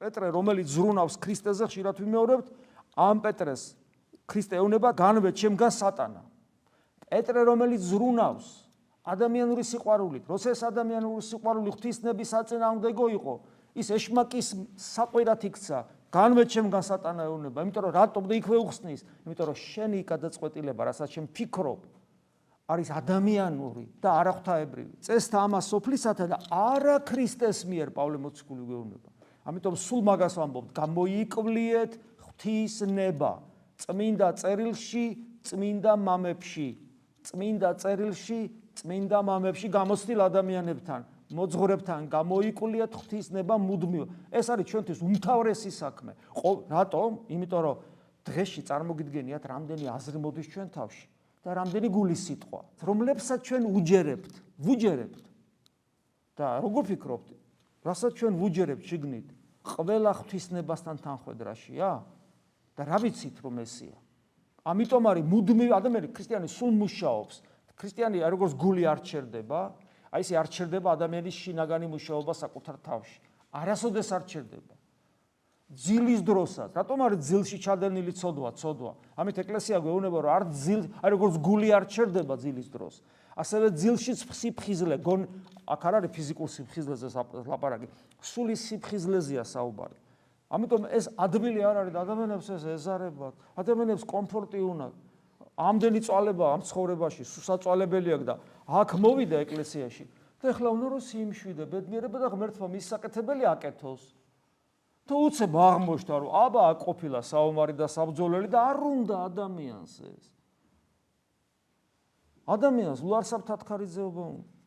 პეტრე, რომელიც ზრუნავს ქრისტეზე, ხშირად ვიმეორებთ, ამ პეტრეს ქრისტე ეუბნება, განვე ჩემგან სატანა. პეტრე, რომელიც ზრუნავს ადამიანური სიყვარულით, როცა ეს ადამიანური სიყვარული ღვთისნების საწინააღმდეგო იყო, ის ეშმაკის საყვირად იქცა, განვე ჩემგან სატანა ეუბნება, იმიტომ რომ რატომ და იქვე უხსნის, იმიტომ რომ შენი გადაწყვეტილება, რასაც შენ ფიქრობ, არის ადამიანური და არა ღვთაებრივი. წესთა ამას სოფლისათა და არა ქრისტეს მიერ პავლე მოციქული გვეუბნება. ამიტომ სულ მაგას ვამბობთ, გამოიკვლიეთ ღვთისნება წმინდა წერილში, წმინდა მამებში, წმინდა წერილში, წმინდა მამებში გამოცდილ ადამიანებთან, მოძღვრებთან გამოიკვლიეთ ღვთისნება მუდმივ. ეს არის ჩვენთვის უმთავრესი საქმე. რატომ? იმიტომ რომ დღეში წარმოგიდგენიათ, რამდენი აზრი მოდის ჩვენ თავში და რამდენი გულის სიტყვა, რომლებსაც ჩვენ ვუჯერებთ. და როგორ ფიქრობთ? რასაც ჩვენ ვუჯერებთ შიგნით, ყველა ღვთისნებასთან თანხვედრაშია? და რა ვიცით რომ ესია? ამიტომ არის მუდმივ ადამიანი ქრისტიანი სულ მუშაობს. ქრისტიანი როგორც გული არ ჩერდება, აი ესე არ ჩერდება ადამიანის შინაგანი მუშაობა საკუთარ თავში. არასოდეს არ ჩერდება. ძილის დროსაც, რატომ არის ძილში ჩადენილი ცოდვა? ამით ეკლესია გვეუბნება, რომ არ ძილ, აი როგორც გული არ ჩერდება ძილის დროს, ასევე ძილშიც სიფხიზლე, აქ არ არის ფიზიკურ სიფხიზლეზე ლაპარაკი, სული სიფხიზლეზეა საუბარი. ამიტომ ეს ადვილი არ არის და ადამიანებს ეს ეზარებათ, ადამიანებს კომფორტი უნდათ. ამდენი წვალება ამ ცხოვრებაში, სუსაწვალებელი აქვს და აქ მოვიდა ეკლესიაში. და ეხლა უნდა რომ სიმშვიდე, ბედნიერება და ღმერთმა მის საკეთებელი აკეთოს. თუ უცებ აღმოჩნდა რომ აბა ყოფილა საომარი და საბრძოლელი და არ უნდა ადამიანს ეს. ადამიანს უარსაბ თათქარიძეობა უნდა.